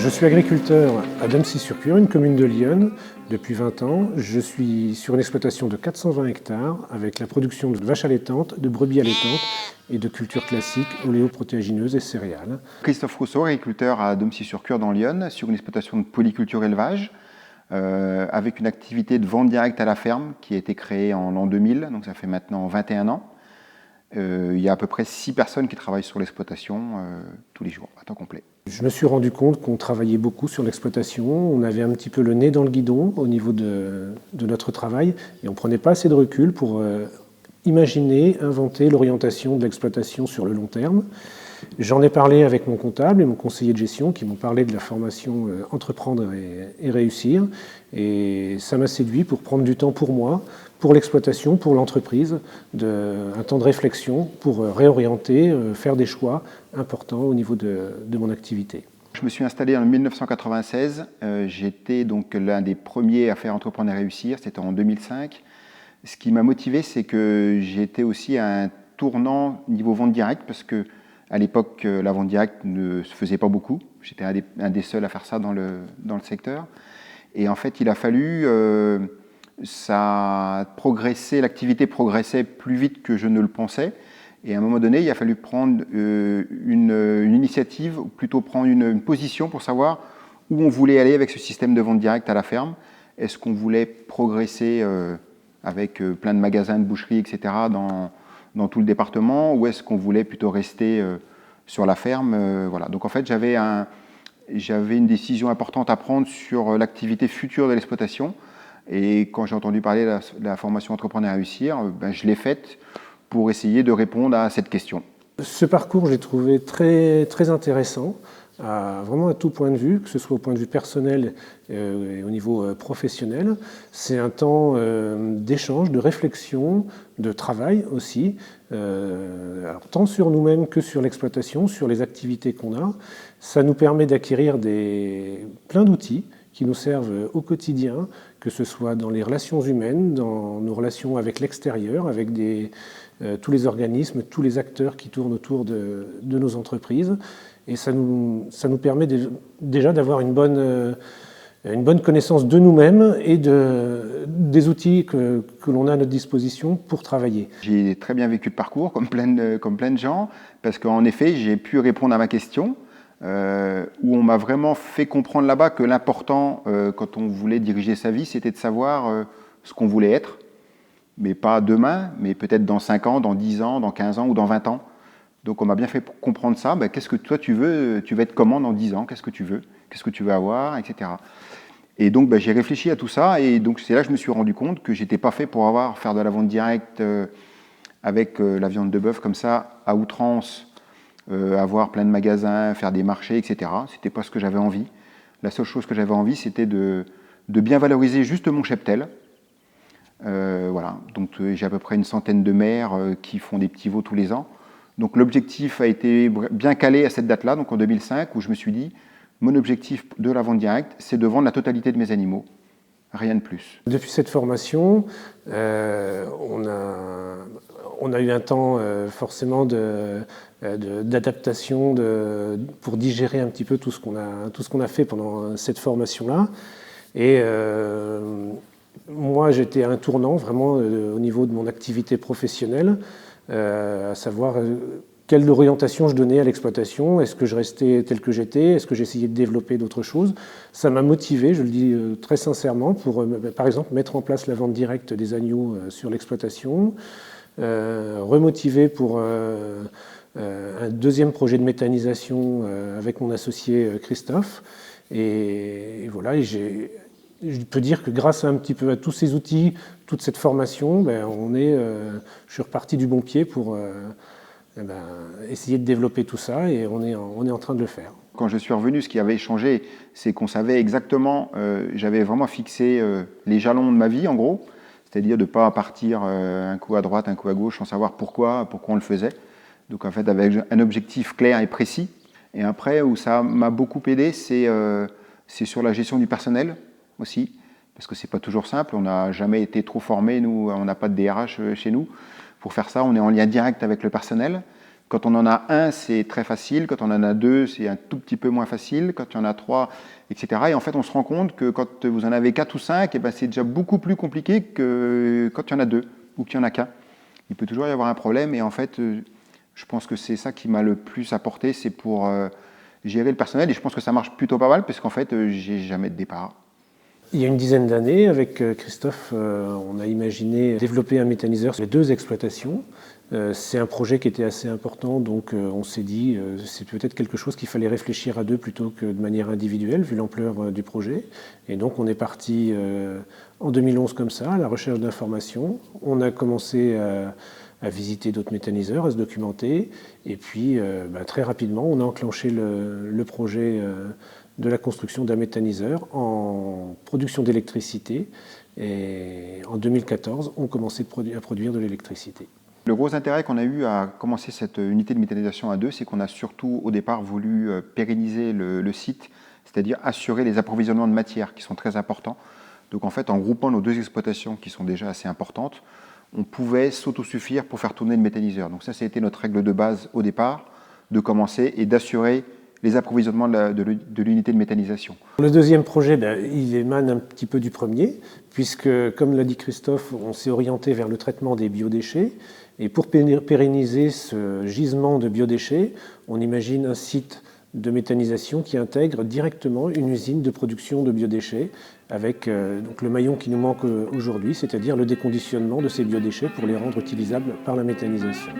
Je suis agriculteur à Domcy-sur-Cure, une commune de l'Yonne, depuis 20 ans. Je suis sur une exploitation de 420 hectares avec la production de vaches allaitantes, de brebis allaitantes et de cultures classiques, oléoprotéagineuses et céréales. Christophe Rousseau, agriculteur à Domcy-sur-Cure dans l'Yonne, sur une exploitation de polyculture élevage, avec une activité de vente directe à la ferme qui a été créée en l'an 2000, donc ça fait maintenant 21 ans. Il y a à peu près 6 personnes qui travaillent sur l'exploitation tous les jours, à temps complet. Je me suis rendu compte qu'on travaillait beaucoup sur l'exploitation, on avait un petit peu le nez dans le guidon au niveau de notre travail et on ne prenait pas assez de recul pour imaginer, inventer l'orientation de l'exploitation sur le long terme. J'en ai parlé avec mon comptable et mon conseiller de gestion qui m'ont parlé de la formation Entreprendre et réussir. Et ça m'a séduit pour prendre du temps pour moi, pour l'exploitation, pour l'entreprise, un temps de réflexion pour réorienter, faire des choix importants au niveau de mon activité. Je me suis installé en 1996. J'étais donc l'un des premiers à faire Entreprendre et réussir. C'était en 2005. Ce qui m'a motivé, c'est que j'étais aussi à un tournant niveau vente directe parce que à l'époque, la vente directe ne se faisait pas beaucoup. J'étais un des seuls à faire ça dans le secteur. Et en fait, il a fallu, l'activité progressait plus vite que je ne le pensais. Et à un moment donné, il a fallu prendre une initiative, ou plutôt prendre une position pour savoir où on voulait aller avec ce système de vente directe à la ferme. Est-ce qu'on voulait progresser avec plein de magasins, de boucheries, etc. dans tout le département, ou est-ce qu'on voulait plutôt rester sur la ferme voilà. Donc en fait, j'avais une décision importante à prendre sur l'activité future de l'exploitation. Et quand j'ai entendu parler de la formation Entreprendre et réussir, je l'ai faite pour essayer de répondre à cette question. Ce parcours, je l'ai trouvé très, très intéressant, vraiment à tout point de vue, que ce soit au point de vue personnel et au niveau professionnel. C'est un temps d'échange, de réflexion, de travail aussi, alors tant sur nous-mêmes que sur l'exploitation, sur les activités qu'on a. Ça nous permet d'acquérir plein d'outils qui nous servent au quotidien, que ce soit dans les relations humaines, dans nos relations avec l'extérieur, avec tous les organismes, tous les acteurs qui tournent autour de nos entreprises. Et ça nous permet déjà d'avoir une bonne connaissance de nous-mêmes et des outils que l'on a à notre disposition pour travailler. J'ai très bien vécu le parcours, comme plein de gens, parce qu'en effet, j'ai pu répondre à ma question, où on m'a vraiment fait comprendre là-bas que l'important, quand on voulait diriger sa vie, c'était de savoir ce qu'on voulait être, mais pas demain, mais peut-être dans 5 ans, dans 10 ans, dans 15 ans ou dans 20 ans. Donc on m'a bien fait comprendre ça. Qu'est-ce que toi tu veux être comment dans 10 ans? Qu'est-ce que tu veux avoir, etc. Et donc j'ai réfléchi à tout ça et donc c'est là que je me suis rendu compte que j'étais pas fait pour faire de la vente directe avec la viande de bœuf comme ça à outrance, avoir plein de magasins, faire des marchés, etc. C'était pas ce que j'avais envie. La seule chose que j'avais envie, c'était de bien valoriser juste mon cheptel. Voilà. Donc j'ai à peu près une centaine de mères qui font des petits veaux tous les ans. Donc l'objectif a été bien calé à cette date-là, donc en 2005, où je me suis dit, mon objectif de la vente directe, c'est de vendre la totalité de mes animaux, rien de plus. Depuis cette formation, on a eu un temps forcément d'adaptation pour digérer un petit peu tout ce qu'on a fait pendant cette formation-là. Et moi, j'étais à un tournant vraiment au niveau de mon activité professionnelle, à savoir quelle orientation je donnais à l'exploitation. Est-ce que je restais tel que j'étais? Est-ce que j'essayais de développer d'autres choses? Ça m'a motivé, je le dis très sincèrement, pour par exemple mettre en place la vente directe des agneaux sur l'exploitation, remotivé pour un deuxième projet de méthanisation avec mon associé Christophe. Et voilà, et je peux dire que grâce un petit peu à tous ces outils, toute cette formation, je suis reparti du bon pied pour essayer de développer tout ça et on est en train de le faire. Quand je suis revenu, ce qui avait changé, c'est qu'on savait exactement, j'avais vraiment fixé les jalons de ma vie en gros, c'est-à-dire de ne pas partir un coup à droite, un coup à gauche sans savoir pourquoi on le faisait. Donc en fait, avec un objectif clair et précis. Et après, où ça m'a beaucoup aidé, c'est sur la gestion du personnel aussi, parce que c'est pas toujours simple, on n'a jamais été trop formés, nous, on n'a pas de DRH chez nous. Pour faire ça, on est en lien direct avec le personnel, Quand on en a un, c'est très facile. Quand on en a deux, c'est un tout petit peu moins facile. Quand il y en a trois, etc. Et en fait, on se rend compte que quand vous en avez 4 ou 5, eh ben, c'est déjà beaucoup plus compliqué que quand il y en a deux ou qu'il n'y en a qu'un. Il peut toujours y avoir un problème. Et en fait, je pense que c'est ça qui m'a le plus apporté, c'est pour gérer le personnel. Et je pense que ça marche plutôt pas mal parce qu'en fait, j'ai jamais de départ. Il y a une dizaine d'années, avec Christophe, on a imaginé développer un méthaniseur sur les 2 exploitations. C'est un projet qui était assez important, donc on s'est dit c'est peut-être quelque chose qu'il fallait réfléchir à 2 plutôt que de manière individuelle, vu l'ampleur du projet. Et donc on est parti en 2011 comme ça, à la recherche d'informations. On a commencé à visiter d'autres méthaniseurs, à se documenter. Et puis très rapidement, on a enclenché le projet de la construction d'un méthaniseur en production d'électricité. Et en 2014, on commençait à produire de l'électricité. Le gros intérêt qu'on a eu à commencer cette unité de méthanisation à 2, c'est qu'on a surtout au départ voulu pérenniser le site, c'est-à-dire assurer les approvisionnements de matière qui sont très importants. Donc en fait, en groupant nos 2 exploitations qui sont déjà assez importantes, on pouvait s'autosuffire pour faire tourner le méthaniseur. Donc ça a été notre règle de base au départ, de commencer et d'assurer les approvisionnements de l'unité de méthanisation. Le deuxième projet, il émane un petit peu du premier, puisque, comme l'a dit Christophe, on s'est orienté vers le traitement des biodéchets. Et pour pérenniser ce gisement de biodéchets, on imagine un site de méthanisation qui intègre directement une usine de production de biodéchets avec donc le maillon qui nous manque aujourd'hui, c'est-à-dire le déconditionnement de ces biodéchets pour les rendre utilisables par la méthanisation.